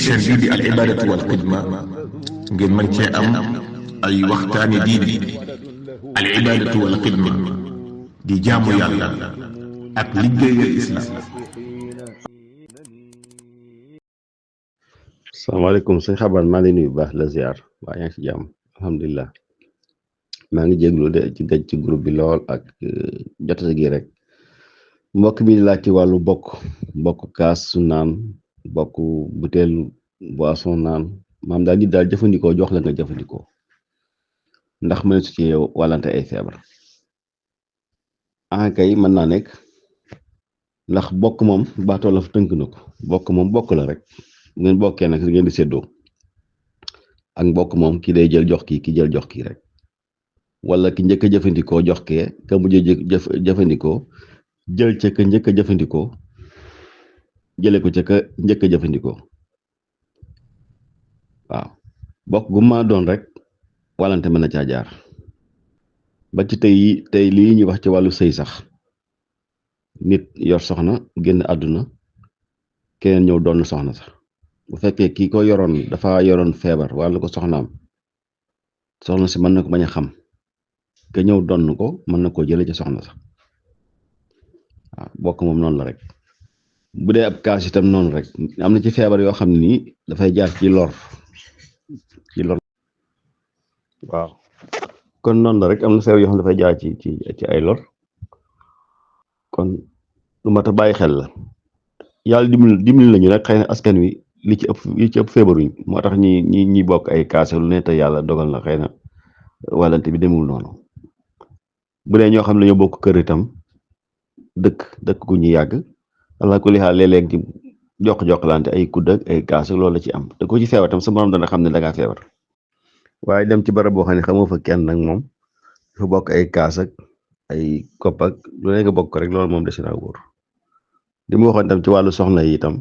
chaîne bii di al ibadatu wal xidma ngeen mën cee am ay waxtaani diine al ibadatu wal xidma di jaamu yàlla ak liggéeyal islam. salaamaaleykum sëñ Xaban maa ngi lay nuyu bu baax la ziar waa yaa ngi ci jàmm alhamdulilah maa ngi jéglu de ci gëj ci groupe bi lool ak jotase gi rek mbokk mi di laaj ci wàllu bokk kaas su naan bokk butéel boisson naan maam daal di daal jëfandikoo jox la nga jëfandikoo ndax mën su ci wàllante ay feebar kay mën naa nekk ndax bokk moom baatoo la fa tënk na ko bokk moom bokk la rek bu ngeen bokkee nag ngeen di séddoo ak mbokk moom ki day jël jox ki jël jox kii rek wala ki njëkk a jëfandikoo jox kee ka mujj jëfandikoo jël ca ka njëkk a jëfandikoo jële ko ca ka njëkk a jëfandikoo waaw bokk gu ma doon rek wàllante mën na caa jaar ba ci tey lii ñuy wax ci wàllu sëy sax nit yor soxna génn àdduna keneen ñëw doon soxna sax bu fekkee kii ko yoroon dafa yoroon feebar wala ko soxnaam soxna si mën na ko bañ a xam ke ñëw donn ko mën na koo jële ci soxna sax waaw bokk moom noonu la rek bu dee ab kaas itam noonu rek am na ci feebar yoo xam ne nii dafay jaar ci lor waaw kon noonu la rek am na feebar yoo xam ne dafay jaar ci ay lor kon lu mat a bàyyi xel la yàlla dimbali lañu rek xëy na askan wi li ci ëpp feebaruñ moo tax ñi bokk ay kaase lu ne te yàlla dogal na xëy na wàllante bi demul noonu bu dee ñoo xam ne ñoo bokk kër itam dëkk gu ñu yàgg wala ku li xaar léeg-léeg di jokkalante ay kudd ak ay kaase loolu la ci am te ku ci feebar tam sa morom dana xam ne dangaa feebar waaye dem ci barab boo xam ne xamoo fa kenn nag moom dafa bokk ay kaas ak ay kopp ak lu ne nga bokk rek loolu moom des na wóor li mu waxoon tam ci wàllu soxna yi itam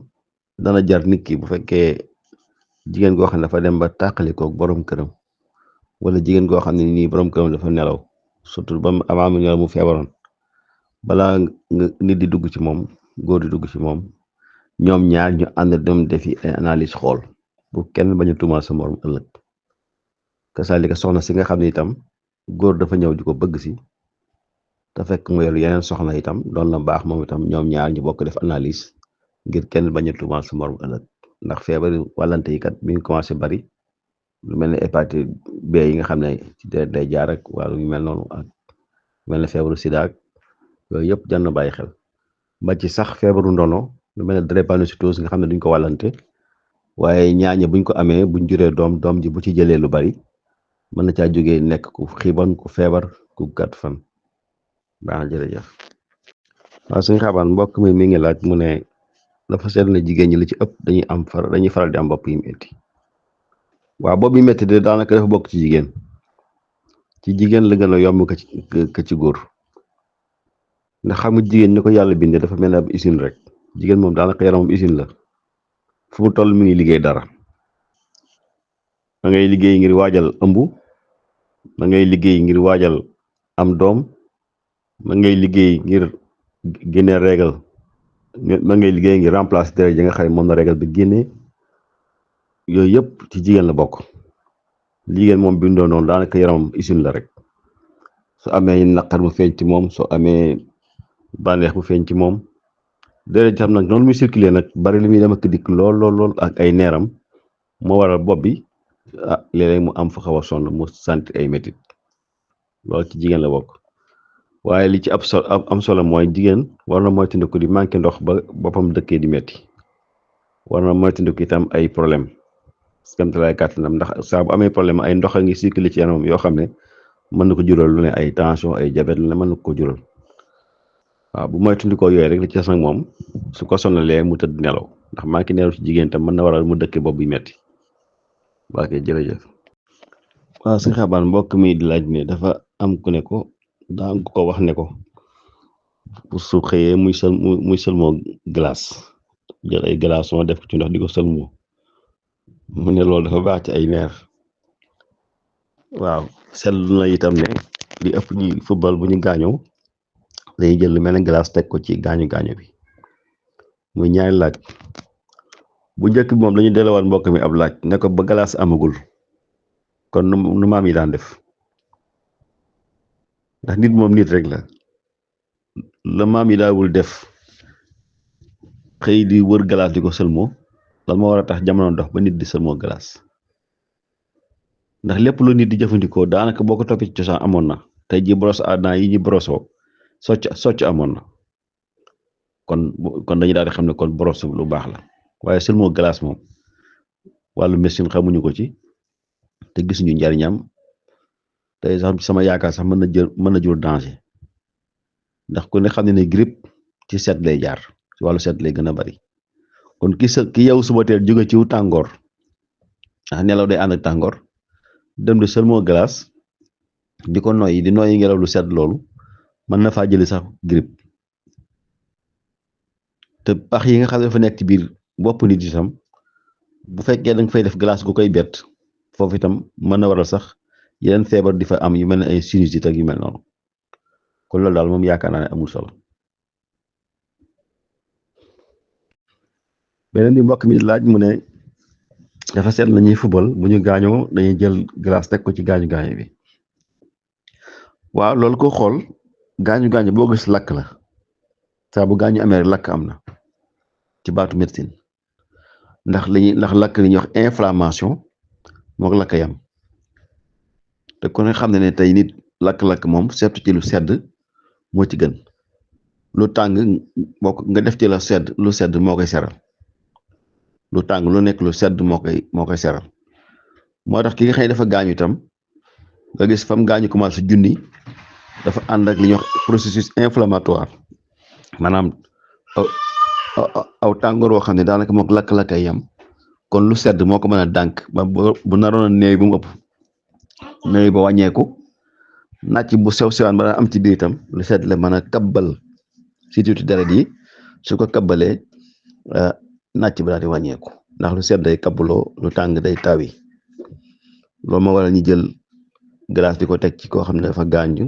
dana jar nit ki bu fekkee jigéen goo xam ne dafa dem ba tàqalikoog borom këram wala jigéen goo xam ne nii borom këram dafa nelaw surtout ba avant mu nelaw mu feebaroon balaa nga nit di dugg ci moom góor di dugg ci moom ñoom ñaar ñu ànd dem defi ay analyse xool bu kenn bañ a tuumaal sa morom ëllëg kasaalika soxna si nga xam ne itam góor dafa ñëw di ko bëgg si te fekk mu yor yeneen soxna itam doon la baax moom itam ñoom ñaar ñu bokk def analyse ngir kenn bañ a tuumaal sa morom ëllëg ndax feebar wàllante yi kat bi ñu commencé bari lu mel ne hépatite B yi nga xam ne ci deret day jaar ak wàllu yu mel noonu ak mel ne feebaru sida ak yooyu yëpp jar na bàyyi xel ba ci sax feebaru ndono lu mel ne drépanocytose nga xam ne duñ ko wàllante waaye ñaañe buñ ko amee buñ juree doom ji bu ci jëlee lu bari mën na caa jógee nekk ku xiibon ku feebar ku gàtt fan baax na jërëjëf. waaw suñu xabaan mbokk mi ngi laaj mu ne dafa seetlu ne jigéen ñi li ci ëpp dañuy faral di am bopp yu metti waaw bopp yu metti de daanaka dafa bokk ci jigéen la gën a yomb ka ci góor ndax xam nga jigéen ñi ko yàlla bindee dafa mel ne ab usine rek jigéen moom daanaka yaramam usine la fu mu toll mi ngi liggéey dara da ngay liggéey ngir waajal ëmb da ngay liggéey ngir waajal am doom da ngay liggéey ngir génne régal ma ngay liggéey ngir remplacer deret ji nga xam ne moom la régal bi génnee yooyu yëpp ci jigéen la bokk jigéen moom bindoo noonu daanaka yaramam usine la rek su amee naqar mu feeñ ci moom soo amee bànneex bu feeñ ci moom deret xam nag noonu muy circuler nag bari li muy dem ak dikk lool ak ay neeram moo waral bopp bi léeg-léeg mu am fa xaw a sonn mu sant ay métit loolu ci jigéen la bokk waaye li ci am solo mooy jigéen war na moytandiku di manqué ndox ba boppam dëkkee di metti war na moytandiku itam ay problème skamtalaay kàttanam ndax saa bu amee problème ay ndox a ngi circulé ci yaramam yoo xam ne mën na ko jural lu ne ay tension ay diabète lu ne mën na ko jural waaw bu moytandikoo yooyu rek li ci des nag moom su ko sonalee mu tëdd nelaw ndax manqué nelaw ci jigéen tam mën na waral mu dëkkee bopp bi metti waa kay jërëjëf. waaw suñu xabaan mbokk mi di laaj ne dafa am ku ne ko daa am ku ko wax ne ko pour su xëyee muy sëlmoo glace jël ay glace moo def ko ci ndox di ko sëlmoo mu ne loolu dafa baax ci ay neer waaw seetlu na itam ne li ëpp ñi football bu ñu gaañoo dañuy jël lu mel ne glace teg ko ci gaañu bi muy ñaari laaj bu njëkk bi moom dañuy delluwaat mbokk mi ab laaj ne ko ba glace amagul kon nu maam yi daan def ndax nit moom nit rek la maam yi daawul def xëy di wër glace di ko sëlmoo lan moo war a tax jamono dox ba nit di sëlmoo glace ndax lépp lu nit di jëfandikoo daanaka boo ko toppee ci cosaan amoon na tey ji brosse à dents yi ñu brosoo socc amoon na kon dañuy daal di xam ne kon brosse lu baax la waaye sëlmoo glace moom wàllu médecine xamuñu ko ci te gisuñu njariñam tey sax sama yaakaar sax mën na jur danger ndax ku ne xam ne grippe ci set lay jaar ci wàllu set lay gën a bari kon ki yow suba teel jóge ciw tàngoor ndax nelaw day ànd ak tàngoor dem di seulement glace di ko noyyi di noyyi ngelaw lu set loolu mën na faa jëli sax grippe te pax yi nga xam ne dafa nekk ci biir bopp nit itam bu fekkee da nga fay def glace gu koy bett foofu itam mën na waral sax yeneen feebar di fa am yu mel ne ay sinusite ak yu mel noonu kon loolu daal moom yaakaar naa ne amul solo. beneen bi mbokk mi laaj mu ne dafa seet la ñuy football bu ñu gaañoo dañuy jël glace teg ko ci gaañu bi waaw loolu ko xool gaañu boo gis lakk la saa bu gaañu amee lakk am na ci baatu médecine ndax lakk li ñuy wax inflammation mook lakk yam te ku ne xam ne tey nit lakk-lakk moom surtout ci lu sedd moo ci gën lu tàng nga def ci lu sedd moo koy seral lu tàng lu nekk lu sedd moo koy seral moo tax ki nga xam ne dafa gaañu itam nga gis fam gaañu commencé junni dafa ànd ak li ñuy wax processus inflammatoire maanaam aw tàngoor woo xam ne daanaka mook lakk-lakk ay yam kon lu sedd moo ko mën a dànk ba bu naroon a néew bu mu ëpp néew ba wàññeeku nàcc bu sew sewaan ba am ci biir itam lu sedd la mën a kabbal si tuuti deret yi su ko kabbalee nàcc ba daal di wàññeeku ndax lu sedd day kabbaloo lu tàng day tawi loolu moo waral ñu jël glace di ko teg ci koo xam ne dafa gaañu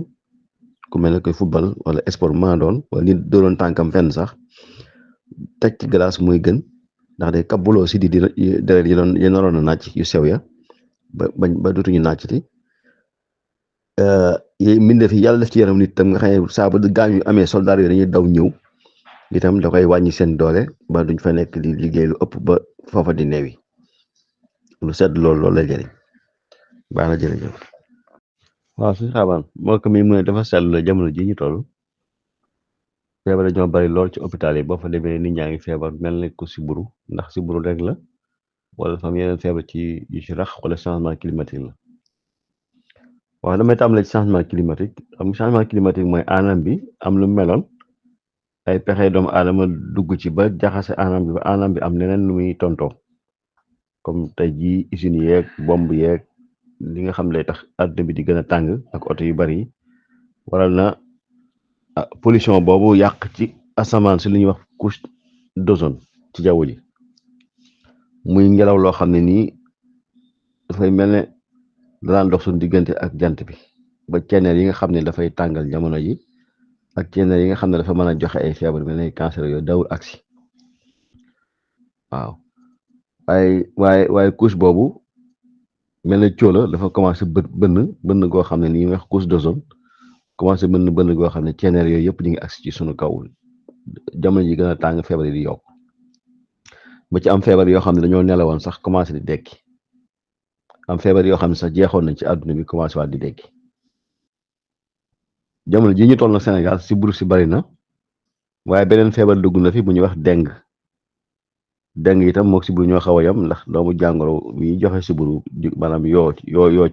ku mel ne koy football wala sport mën a doon wala nit doon tànkam fenn sax teg ci glace muy gën ndax day kabbaloo si di deret yi naroon a nàcc yu sew ya ba dootuñu nàccati yi mbindeef yi yàlla def ci yaram nit tam nga xam ne saa bu gaañu amee soldaar yooyu dañuy daw ñëw itam da koy wàññi seen doole ba duñ fa nekk di liggéey lu ëpp ba foofa di neewi lu sedd loolu lay jëriñ baax na jërëjëf. waaw suñu xaabaan mbokk mi mu ne dafa seetlu la jamono ji ñu toll feebar dañoo bari lool ci hôpital yi boo fa demee nit ñaa ngi feebar mel ne ku siburu ndax siburu rek la wala fam yeneen feebar ci yu ci rax wala changement climatique la. waaw damay tàmbale ci changement climatique changement climatique mooy anam bi am lu meloon ay pexe doomu aadama dugg ci ba jaxase anam bi ba anam bi am leneen lu muy tontoo comme tey jii usines yeeg bomb yeeg li nga xam lay tax àdduna bi di gën a tàng ak oto yu bari waral na pollution boobu yàq ci asamaan si li ñuy wax couche d'ozone ci jaww ji muy ngelaw loo xam ne nii dafay mel ne daan dox suñu diggante ak jant bi ba ceneer yi nga xam ne dafay tàngal jamono ji ak ceneer yi nga xam ne dafa mën a joxe ay feebar mel ne cancer yooyu dawul agsi waaw waaye couche boobu mel ne cóola dafa commencé bënn goo xam ne nii wax couche d'ozone commencé bënn goo xam ne ceneer yooyu yëpp ñu ngi agsi ci sunu kaw jamono ji gën a tàng feebar yi di yokk ba ci am feebar yoo xam ne dañoo nelawoon sax commencé di dekki am feebar yoo xam ne sax jeexoon nañ ci àdduna bi commencé waat di dekki jamono ji ñu toll na Sénégal sibbiru si bari na waaye beneen feebar dugg na fi bu ñuy wax deng itam mook sibbiru ñoo xaw a yam ndax doomu jàngoro mi joxe sibbiru maanaam yoo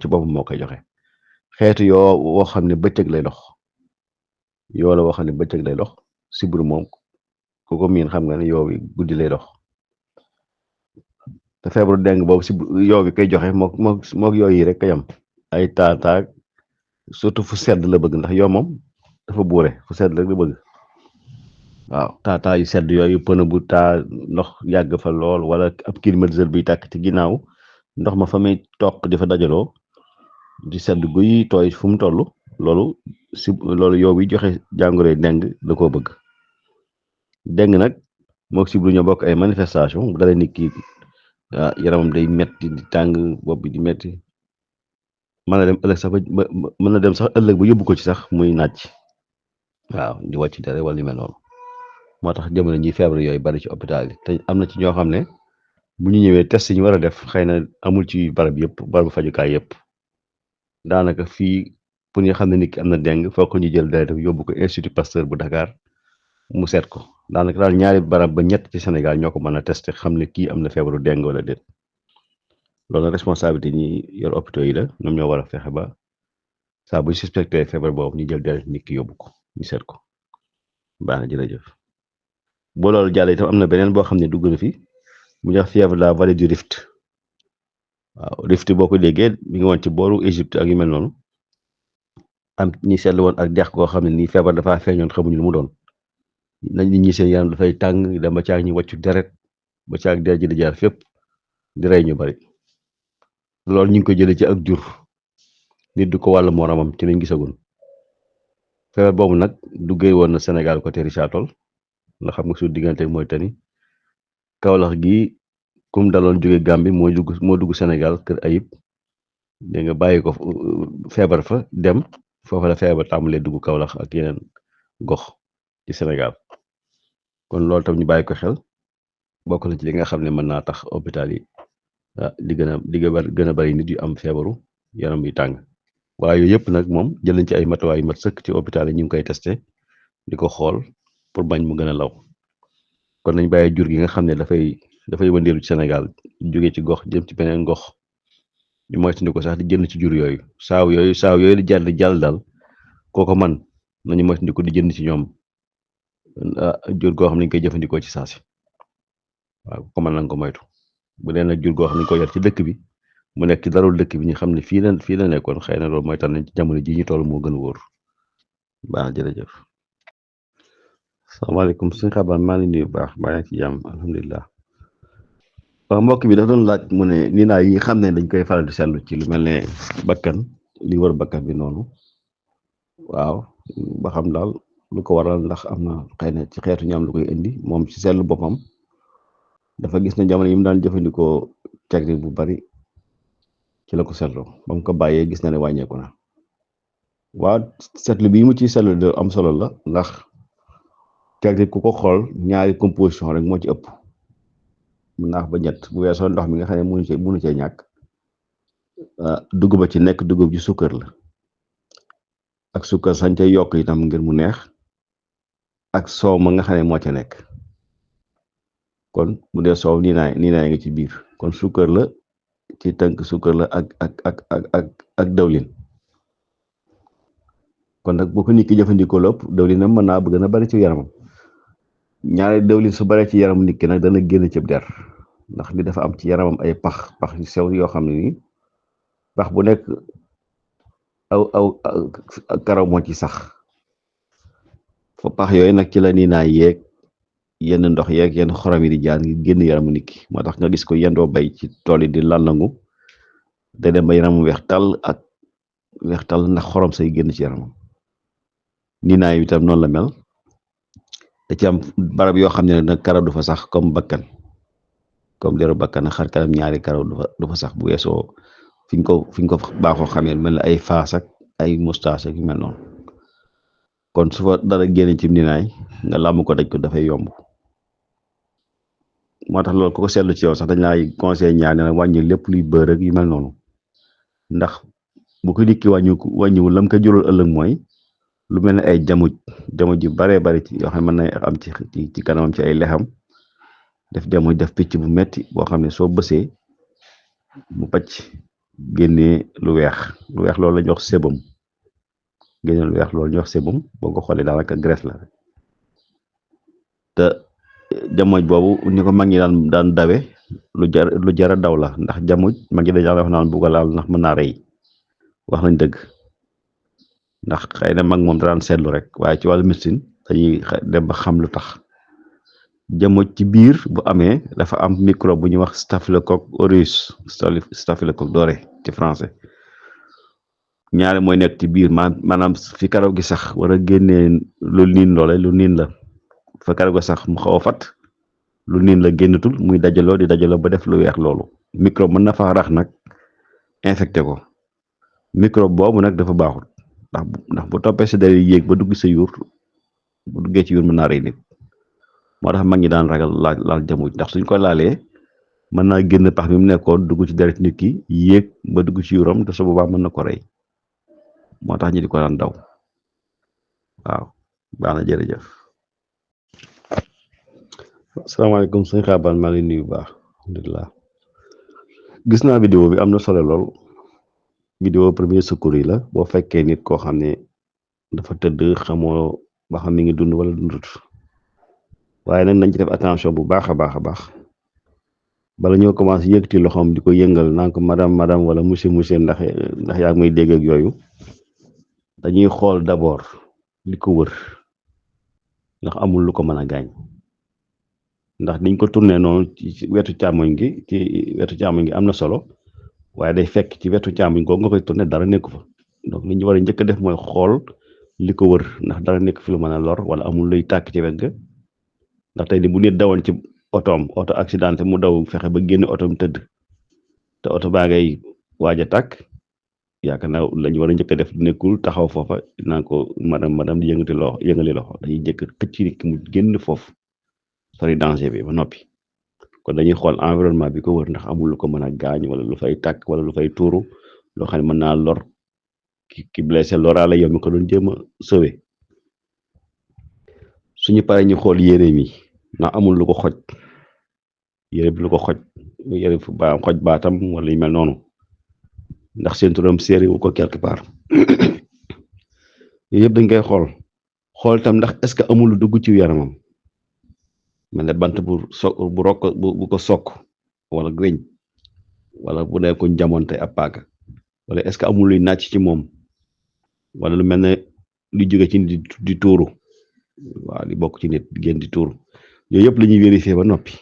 ci boppam moo koy joxe xeetu yoo woo xam ne bëccëg lay dox yoo la woo xam ne bëccëg lay dox sibbiru moom ku ko miin xam nga ne yoo bi guddi lay dox te feebaru deng boobu si yoo bi koy joxe mook yoo yi rek ka yam ay taataag surtout fu sedd la bëgg ndax yoo moom dafa buure fu sedd rek la bëgg waaw taataa yu sedd yooyu pënë bu taa ndox yàgg fa lool wala ab climatiseur biy tàkk ci ginnaaw ndox ma fa muy toq di fa dajaloo di sedd guy tooy fu mu toll loolu yow bi joxe jàngoro deng da koo bëgg deng nag mook sibbiru ñoo bokk ay manifestation bu dalee nit ki yaramam day metti di tàng bopp bi di metti mën na dem ëllëg sax ba mën na dem sax ëllëg ba yóbbu ko ci sax muy naaj waaw di wàcc dara wala yu mel noonu moo tax jamono ji feebar yooyu bari ci hôpital yi te am na ci ñoo xam ne bu ñu ñëwee test yi ñu war a def xëy na amul ci barab yëpp barabu fajukaay yëpp daanaka fii pour ñu xam ne nit ki am na dengue foog ñu jël deret yóbbu ko Institut Pasteur bu Dakar mu seet ko daanaka daal ñaari barab ba ñett ci Sénégal ñoo ko mën a testé xam ne kii am na feebaru dengue wala déet loolu responsabilité ñi yor hôpitaux yi la ñoom ñoo war a fexe ba saa bu suspecté feebar boobu ñu jël deret nit ki yóbbu ko ñu seet ko baax na jërëjëf boo loolu jàll itam am na beneen boo xam ne dugg na fi mu jox fièvre de la vallée du Rift waaw Rift boo ko déggee mi ngi woon ci booru Égypte ak yu mel noonu am ñi seetlu woon ak dex koo xam ne nii feebar dafaa feeñoon xamuñu lu mu doon nañ nit ñi seen yaram dafay tàng dem ba caag ñu wàccu deret ba caag deret ji di jaar fépp di rey ñu bari loolu ñu ngi ko jëlee ci ak jur nit du ko wàll moromam ci lañ gisagun feebar boobu nag duggee woon na Sénégal côté Richard Toll nga xam nga su diggante mooy tani Kaolack gi kum daloon jóge Gambie moo dugg Sénégal Kër Ayib dégg nga bàyyi ko feebar fa dem foofa la feebar tàmbalee dugg Kaolack ak yeneen gox ci Sénégal kon loolu tam ñu bàyyi ko xel bokk na ci li nga xam ne mën naa tax hôpital yi di gën a bari nit yu am feebaru yaram yu tàng waaye yooyu yëpp nag moom jël nañ ci ay matuwaay yu mat sëkk ci hôpital yi ñu ngi koy testé di ko xool pour bañ mu gën a law kon nañ bàyyi jur gi nga xam ne dafay wëndeelu ci Sénégal jóge ci gox jëm ci beneen gox ñu moytandi ko sax di jënd ci jur yooyu saaw yooyu di jàll daal kooko man nañu moytandi ko di jënd ci ñoom jur goo xam ne ñu koy jëfandikoo ci saasi waaw ko mën nañ ko moytu bu dee nag jur goo xam ne ñu ko yar ci dëkk bi mu nekk ci darul dëkk bi ñu xam ne fii la nekkoon xëy na loolu mooy tax nañ ci jamono ji ñu toll moo gën a wóor baax jërëjëf. salaamaaleykum suñu xabaar maa ngi nuyu baax baa ngi ci jàmm alhamdulilah. waaw mbokk bi dafa doon laaj mu ne nii naa yi xam ne dañ koy faral di seetlu ci lu mel ne bakkan li wër bakkan bi noonu waaw ba xam daal lu ko waral ndax am na xëy na ci xeetu ñaam lu koy indi moom ci seetlu boppam dafa gis na jamono yi mu daan jëfandikoo cagri bu bari ci la ko seetlu ba mu ko bàyyee gis na ne wàññeeku na waaw seetlu bii mu ci seetlu de am solo la ndax cagri ku ko xool ñaari composition rek moo ci ëpp mu naax ba ñett bu weesoo ndox mi nga xam ne mënu cee ñàkk dugub ba ci nekk dugub ji sukkër la ak sukkër sañ ca yokk itam ngir mu neex ak soow ma nga xam ne moo ca nekk kon bu dee soow nii naa nga ci biir kon sukkër la ci tënk sukkër la ak dawlin kon nag boo ko nit ki jëfandikoo lépp dawlinam mën naa bëgg na bari ci yaramam ñaari dawlin su baree ci yaram nit ki nag dana génn ci der ndax li dafa am ci yaramam ay pax yu sew yoo xam ne nii pax bu nekk aw karaw moo ci sax fa pax yooyu nag ci la nii naa yeeg yenn ndox yeeg yenn xorom yi di jaar ngi génn yaramu nit ki moo tax nga gis ko yendoo bay ci tool yi di lanlangu day dem ba yaramu weex tàll ndax xorom say génn ci yaramam nii naa yi itam noonu la mel da ci am barab yoo xam ne nag karaw du fa sax comme bakkan comme deru bakkan xar kanam ñaari karaw du fa sax bu weesoo fi ñu ko baaxoo xamee mel ne ay faas ak ay moustache ak yu mel noonu kon su fa dara génne ci ninaay nga làmm ko daj ko dafay yomb moo tax loolu ko seetlu ci yow sax dañ laay conseil ñaar ne wàññi lépp luy bër ak yu mel noonu ndax bu ko dikki wàññiwul lam ko jural ëllëg mooy lu mel ne ay jamuj yu baree bari ci yoo xam ne mën na am ci kanamam ci ay lexam def jamuj def picc bu metti boo xam ne soo bësee mu pàcc génnee lu weex loolu la ñu wax sébum génne lu weex loolu ñu wax sébum boo ko xoolee daanaka graisse la te jamuj boobu ni ko mag ñi daan dawe lu jara daw la ndax jamuj mag ñi dañu wax naan bu ko laal ndax mën naa rey wax nañ dëgg ndax xëy na mag moom daan seetlu rek waaye ci wàllu médecine dañuy dem ba xam lu tax jamuj ci biir bu amee dafa am microbe bu ñuy wax staphylocoque aureus staphylocoque doré ci français ñaare mooy nekk ci biir maanaam fi karaw gi sax war a génnee lu niin la fa karaw gi sax mu xaw a fat lu niin la génnatul muy dajaloo di dajaloo ba def lu weex loolu microbe mën na faa rax nag infecté ko microbe boobu nag dafa baaxul ndax bu toppee sa der yi yéeg ba dugg sa yuur bu duggee ci yuur mën naa rey nit moo tax mag ñi daan ragal laal jamuj ndax suñ ko laalee mën naa génn pax mi mu nekkoon dugg ci deret nit ki yéeg ba dugg ci yuuram te su boobaa mën na ko rey moo tax ñi di ko daan daw waaw baax na jërëjëf. asalaamaaleykum sëñ Xaabaan maa ngi nuyu bu baax alhamdulilah gis naa vidéo bi am na solo lool vidéo premier secours yi la boo fekkee nit koo xam ne dafa tëdd xamoo ba xam mi ngi dund wala dundut waaye nag nañ ci def attention bu baax a baax bala ñoo commencé yëkkati loxoom di ko yëngal naan ko madame wala monsieur ndax yaa ngi may dégg ak yooyu dañuy xool d'abord li ko wër ndax amul lu ko mën a gaañ ndax diñ ko tourné noonu ci wetu càmmoñ gi am na solo waaye day fekk ci wetu càmmoñ googu nga koy tourné dara nekku fa donc li ñu war a njëkk a def mooy xool li ko wër ndax dara nekk fi lu mën a lor wala amul luy tàkk ci wet ga ndax tey ni bu nit dawoon ci oto accidenté mu daw fexe ba génn otoom tëdd te oto baa ngay waaj a tàkk yaakaar naa la ñu war a njëkk a def nekkul taxaw foofa naan ko madame di yëngali loxo dañuy njëkk xëcc nit ki mu génn foofu sori danger bi ba noppi kon dañuy xool environnement bi ko wër ndax amul lu ko mën a gaañ wala lu fay tàkk wala lu fay tuuru loo xam ne mën naa lor ki blessé loraale yow mi ko doon jéem a sauver suñu paree ñu xool yére mi ndax amul lu ko xoj yére bi lu ko xoj yére fu ba xoj baatam wala yu mel noonu ndax seen turam séeré wu ko quelque part yooyu yëpp dañ koy xool tam ndax est-ce que amul lu dugg ci yaramam mel ne bant bu ko sokk wala weñ wala bu dee ko jamonte ab paaka wala est-ce que amul luy nàcc ci moom wala lu mel ne lu jóge ci nit di tuuru waaw li bokk ci nit génn di tuuru yooyu yëpp la ñuy vérifier ba noppi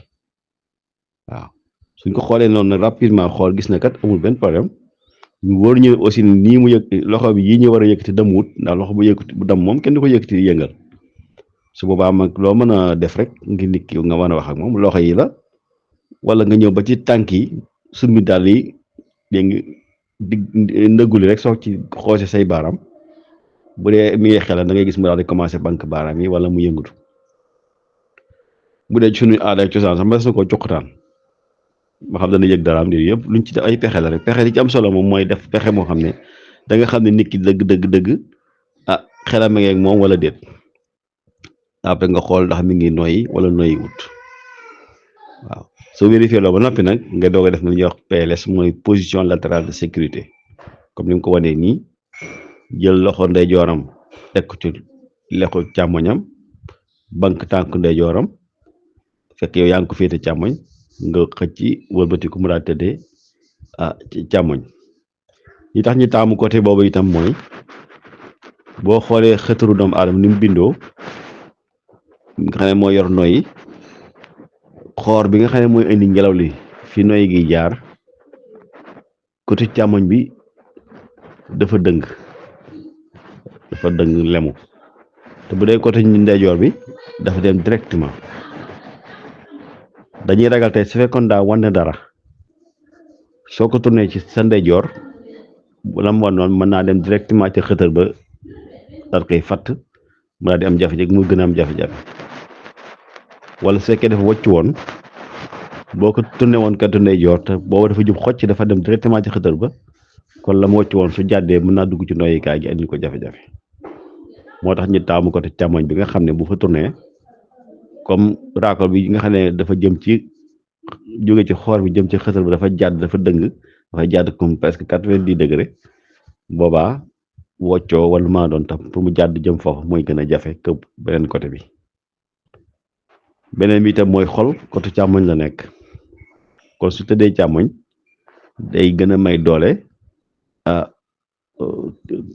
waaw suñ ko xoolee noonu nag rapidement xool gis na kat amul benn problème ñu wóor ñu aussi nii mu yëg loxo bi yii ñu war a yëkkati damuwut ndax loxo bu yëkkati bu dam moom kenn du ko yëkkati yëngal su boobaa mag loo mën a def rek ngir nit ki nga mën a wax ak moom loxo yi la wala nga ñëw ba ci tànk yi summi daal yi dégg nga di ndëgguli rek soog ci xoose say baaraam bu dee mi ngi xelal da ngay gis mu daal di commencé banque baaraam yi wala mu yëngatu bu dee suñu aada ak cosaan sax mas na koo joxataan ma xam dana yëg daraam di yëpp luñ ci def ay pexe la rek pexe li ci am solo moom mooy def pexe moo xam ne da nga xam ne nit ki dëgg ah xelam a ngi ak moom wala déet après nga xool ndax mi ngi noyyi wala noyyi wut waaw soo vérifié loo ba noppi nag nga doog a def na lu ñuy wax PLS mooy position latérale de sécurité comme ni mu ko wanee nii jël loxo ndeyjooram teg ko ci lexu càmmoñam banque tànk ndeyjooram fekk yow yaa ngi ko féete càmmoñ nga xëcc wëlbati ko mu daal tëddee ci càmmoñ yi tax ñu taamu côté boobu itam mooy boo xoolee xëtaru doomu aadama ni mu bindoo nga xam ne mooy yor noyyi xoor bi nga xam ne mooy indi ngelaw li fi noyyi gi jaar côté càmmoñ bi dafa dëng lemu te bu dee côté ndeyjoor bi dafa dem directement dañuy ragal tey su fekkoon daa wane dara soo ko tourné ci sa ndeyjoor la mu wan noonu mën naa dem directement ca xëtër ba daal koy fatt mu daal di am jafe-jafe mu gën a am jafe-jafe wala su fekkee dafa wocc woon boo ko tourné woon katu ndeyjoor te booba dafa jub xocc dafa dem directement ci xëtër ba kon la mu wocc woon su jàddee mën naa dugg ci noyyikaay gi andi ko jafe-jafe moo tax ñu taamu côté càmmoñ bi nga xam ne bu fa tourné comme raakool bi nga xam ne dafa jëm ci jóge ci xoor bi jëm ci xëtër ba dafa jàdd dafa dëng dafay jàdd comme presque 90 degré boobaa woccoo wala maa doon tam pour mu jàdd jëm foofu mooy gën a jafe que beneen côté bi beneen bi itam mooy xol côté càmmoñ la nekk kon su tëddee càmmoñ day gën a may doole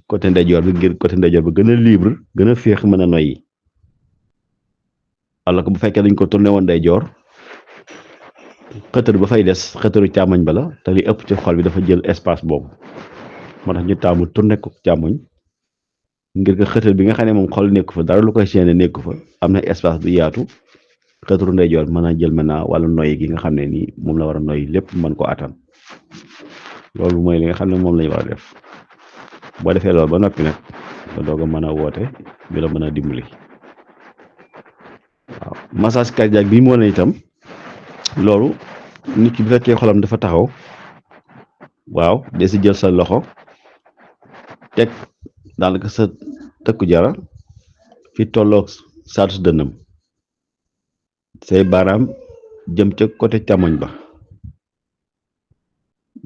côté ndeyjoor bi ngir côté ndeyjoor bi gën a libre gën a féex mën a noyyi alors que bu fekkee dañ ko tourné woon ndeyjoor xëtër ba fay des xëtëru càmmoñ ba la te li ëpp ci xol bi dafa jël espace boobu moo tax ñu taamu tourné ko càmmoñ ngir que xëtër bi nga xam ne moom xol nekku fa dara lu koy séene nekku fa am na espace bu yaatu xëtru ndeyjoor mën a jël maintenant wàllu noyyi gi nga xam ne nii moom la war a noyyi lépp mën ko attan loolu mooy li nga xam ne moom lañu war a def boo defee loolu ba noppi nag nga doog a mën a woote ñu la mën a dimbali waaw massage cardiaque bi moo ne itam loolu nit ki bu fekkee xolam dafa taxaw waaw de si jël sa loxo teg daanaka sa tëkku jara fi tolloog saatu dënnam say baaraam jëm ca côté càmmoñ ba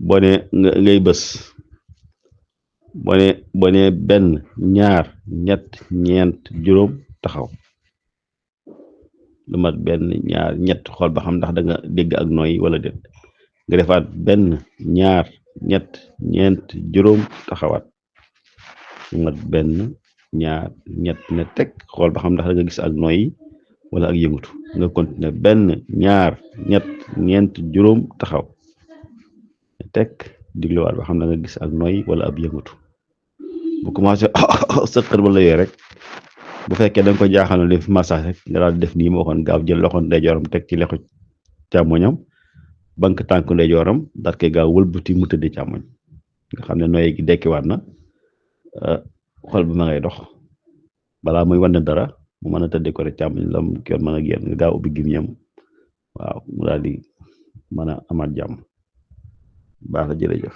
boo ne ngay bës boo ne benn ñaar ñett ñeent juróom taxaw lu mat benn ñaar ñett xool ba xam ndax da nga dégg ak nooy wala déet nga defaat benn ñaar ñett ñeent juróom taxawaat lu mat benn ñaar ñett ne teg xool ba xam ndax da nga gis ak nooy wala ak yëngutu nga continuer benn ñaar ñett ñeent juróom taxaw teg digluwaat ba xam da nga gis ak nooy wala ab yëngutu bu commencé sëqër ba la yooyu rek bu fekkee da nga ko jaaxal na def massage rek nga daal def nii ma waxoon gaaw jël loxo ndeyjooram teg ci lexu càmmoñam banque tànk ndeyjooram daal koy gaaw wëlbati mu tëdd càmmoñ nga xam ne nooy gi dekkiwaat na xol bi ma ngay dox balaa muy wan dara mu mën a tëddee ko rek càmmoñ la mu ki yoon mën a génn nga gaaw ubbi gimiñam waaw mu daal di mën a amaat jàmm baax na jërëjëf